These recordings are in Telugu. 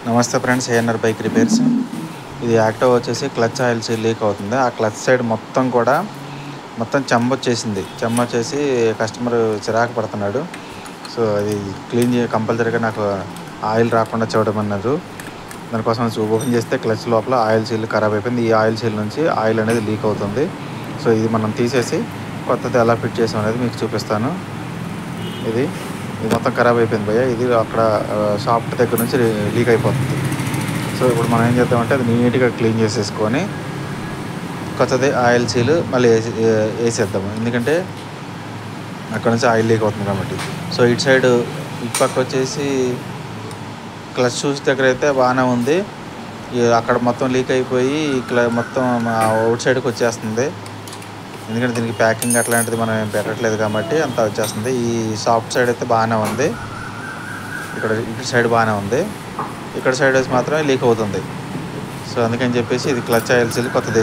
నమస్తే ఫ్రెండ్స్, ఏఎన్ఆర్ బైక్ రిపేర్స్. ఇది యాక్టివ్ వచ్చేసి క్లచ్ ఆయిల్ సీల్ లీక్ అవుతుంది. ఆ క్లచ్ సైడ్ మొత్తం చెమ్మ వచ్చేసి కస్టమర్ చిరాకు పడుతున్నాడు. సో అది క్లీన్ కంపల్సరీగా నాకు ఆయిల్ రాకుండా చూడమన్నారు. దానికోసం ఓపెన్ చేస్తే క్లచ్ లోపల ఆయిల్ సీల్ ఖరాబ్ అయిపోయింది. ఈ ఆయిల్ సీల్ నుంచి ఆయిల్ అనేది లీక్ అవుతుంది. సో ఇది మనం తీసేసి కొత్తది ఎలా ఫిట్ చేసాం అనేది మీకు చూపిస్తాను. ఇది మొత్తం ఖరాబ్ అయిపోయింది భయ్య. ఇది అక్కడ షాఫ్ట్ దగ్గర నుంచి లీక్ అయిపోతుంది. సో ఇప్పుడు మనం ఏం చేద్దామంటే అది నీట్గా క్లీన్ చేసేసుకొని కొత్తది ఆయిల్ సీల్ మళ్ళీ వేసేద్దాము. ఎందుకంటే అక్కడ నుంచి ఆయిల్ లీక్ అవుతుంది కాబట్టి. సో ఇటు పక్క వచ్చేసి క్లచ్ షూస్ దగ్గర అయితే బాగానే ఉంది. అక్కడ మొత్తం లీక్ అయిపోయి మొత్తం అవుట్ సైడ్కి వచ్చేస్తుంది. ఎందుకంటే దీనికి ప్యాకింగ్ అట్లాంటిది మనం ఏం పెట్టట్లేదు కాబట్టి అంతా వచ్చేస్తుంది. ఈ సాఫ్ట్ సైడ్ అయితే బాగానే ఉంది. ఇటు సైడ్ బాగానే ఉంది. ఇక్కడ సైడ్ వచ్చి మాత్రమే లీక్ అవుతుంది. సో అందుకని చెప్పేసి ఇది క్లచ్ ఆయిల్ సీల్ కొత్తది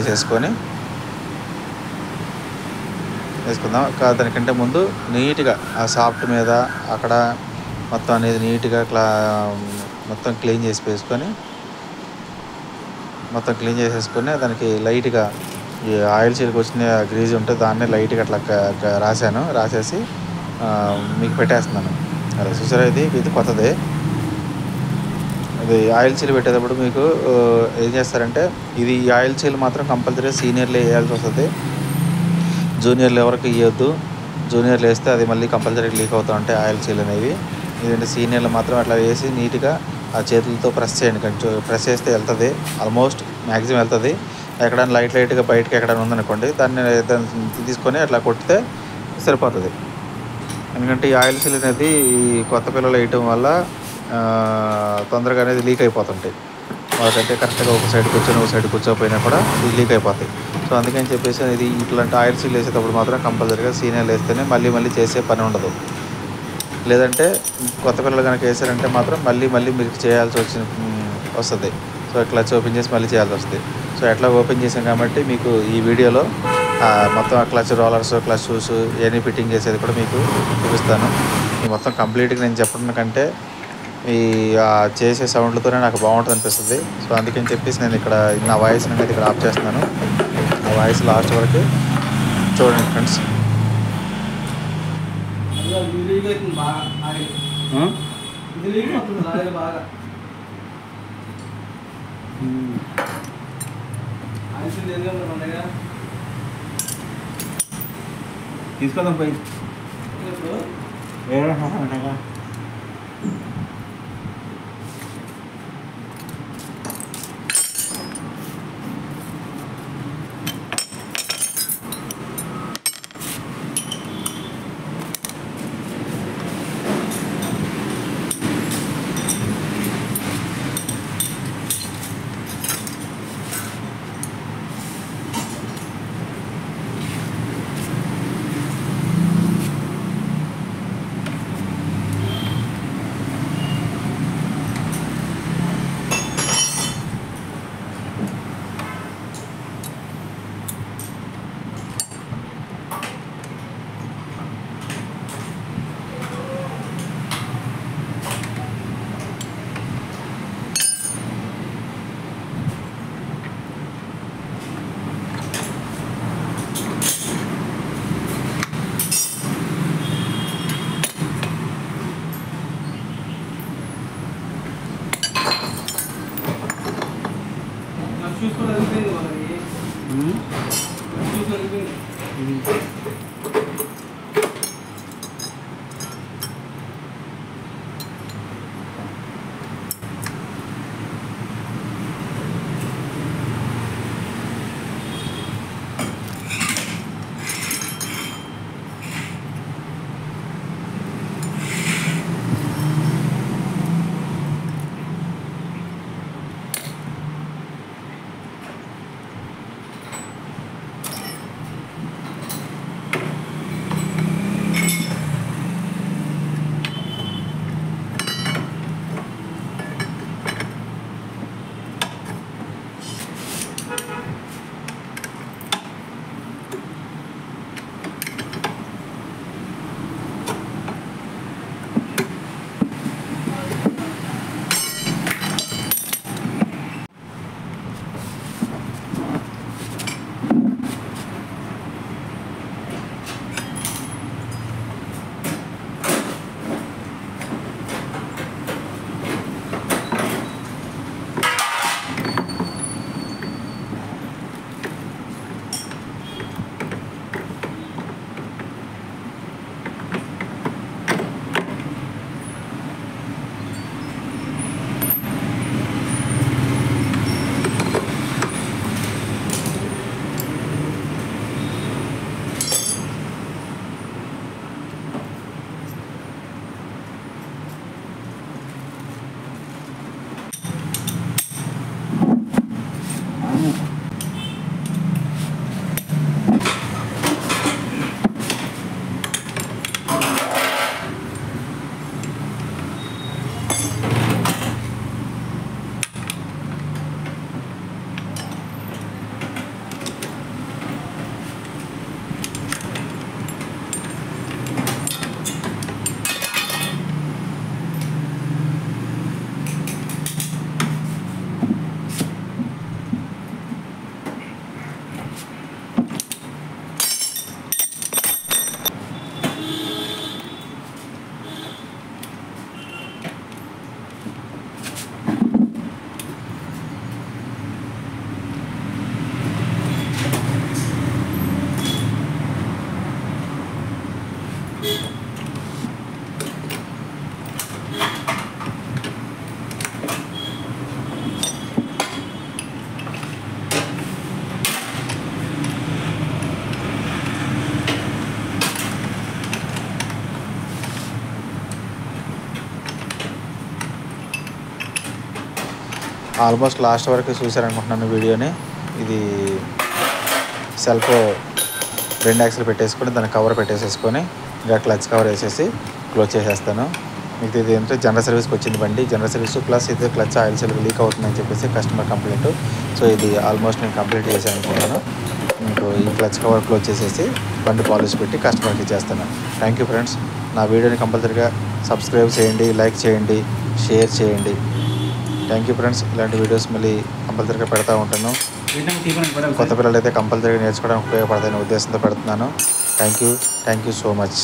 వేసుకుందాం. దానికంటే ముందు నీట్గా ఆ సాఫ్ట్ మీద అక్కడ మొత్తం అనేది నీట్గా మొత్తం క్లీన్ చేసేసుకొని దానికి లైట్గా ఈ ఆయిల్ సీల్కి వచ్చిన గ్రీజ్ ఉంటే దాన్ని లైట్గా అట్లా రాసేసి మీకు పెట్టేస్తున్నాను. అలా చూసారా, ఇది కొత్తదే. ఇది ఆయిల్ సీల్ పెట్టేటప్పుడు మీకు ఏం చేస్తారంటే ఇది ఈ ఆయిల్ సీల్ మాత్రం కంపల్సరీ సీనియర్లు వేయాల్సి వస్తుంది. జూనియర్లు ఎవరికి ఇవ్వద్దు. జూనియర్లు వేస్తే అది మళ్ళీ కంపల్సరీ లీక్ అవుతూ ఉంటాయి ఆయిల్ సీల్ అనేవి. ఎందుకంటే సీనియర్లు మాత్రం అట్లా వేసి నీట్గా ఆ చేతులతో ప్రెస్ చేయండి. కొంచెం ప్రెస్ చేస్తే వెళ్తుంది, ఆల్మోస్ట్ మ్యాక్సిమం వెళ్తుంది. ఎక్కడైనా లైట్గా బయటకి ఎక్కడైనా ఉందనుకోండి దాన్ని తీసుకొని అట్లా కొట్టితే సరిపోతుంది. ఎందుకంటే ఈ ఆయిల్ సీల్ అనేది ఈ కొత్త పిల్లలు వేయటం వల్ల తొందరగా అనేది లీక్ అయిపోతుంటాయి. వాళ్ళకంటే కరెక్ట్గా ఒక సైడ్ కూర్చోపోయినా కూడా ఇది లీక్ అయిపోతాయి. సో అందుకని చెప్పేసి ఇది ఇట్లాంటి ఆయిల్ సీల్ వేసేటప్పుడు మాత్రం కంపల్సరీగా సీనియర్లు వేస్తేనే మళ్ళీ చేసే పని ఉండదు. లేదంటే కొత్త పిల్లలు కనుక వేసారంటే మాత్రం మళ్ళీ మీరు చేయాల్సి వస్తుంది. సో క్లచ్ ఓపెన్ చేసి మళ్ళీ చేయాల్సి వస్తుంది. సో ఎట్లా ఓపెన్ చేసాం కాబట్టి మీకు ఈ వీడియోలో మొత్తం క్లచ్ రోలర్స్, క్లచ్ షూస్ ఇవన్నీ ఫిట్టింగ్ చేసేది కూడా మీకు చూపిస్తాను. ఈ మొత్తం కంప్లీట్గా నేను చెప్పడం కంటే ఈ చేసే సౌండ్లతోనే నాకు బాగుంటుంది అనిపిస్తుంది. సో అందుకని చెప్పేసి నేను ఇక్కడ నా వాయిస్ అనేది ఇక్కడ ఆఫ్ చేస్తున్నాను. ఆ వాయిస్ లాస్ట్ వరకు చూడండి ఫ్రెండ్స్. తీసుకుందాం పోయి ఆల్మోస్ట్ లాస్ట్ వరకు చూశారనుకుంటున్నాను వీడియోని. ఇది సెల్ఫ్ 2 యాక్సిల్ పెట్టేసుకొని దాన్ని కవర్ పెట్టేసేసుకొని ఇంకా క్లచ్ కవర్ వేసేసి క్లోజ్ చేసేస్తాను. మీకు ఇది ఏంటంటే జనరల్ సర్వీస్కి వచ్చింది బండి. జనరల్ సర్వీస్ ప్లస్ ఇది క్లచ్ ఆయిల్ సెల్ లీక్ అవుతుందని చెప్పేసి కస్టమర్ కంప్లైంట్. సో ఇది ఆల్మోస్ట్ నేను కంప్లీట్ చేశాను అనుకుంటున్నాను. మీకు ఈ క్లచ్ కవర్ క్లోజ్ చేసేసి బండి పాలిష్ పెట్టి కస్టమర్కి ఇచ్చేస్తాను. Thank you friends. నా వీడియోని కంపల్సరీగా సబ్స్క్రైబ్ చేయండి, లైక్ చేయండి, షేర్ చేయండి. Thank you friends. ఇలాంటి వీడియోస్ మళ్ళీ కంపల్సరీగా పెడతా ఉంటాను. కొత్త పిల్లలు అయితే కంపల్సరీగా నేర్చుకోవడానికి ఉపయోగపడతాయనే ఉద్దేశంతో పెడుతున్నాను. Thank you so much.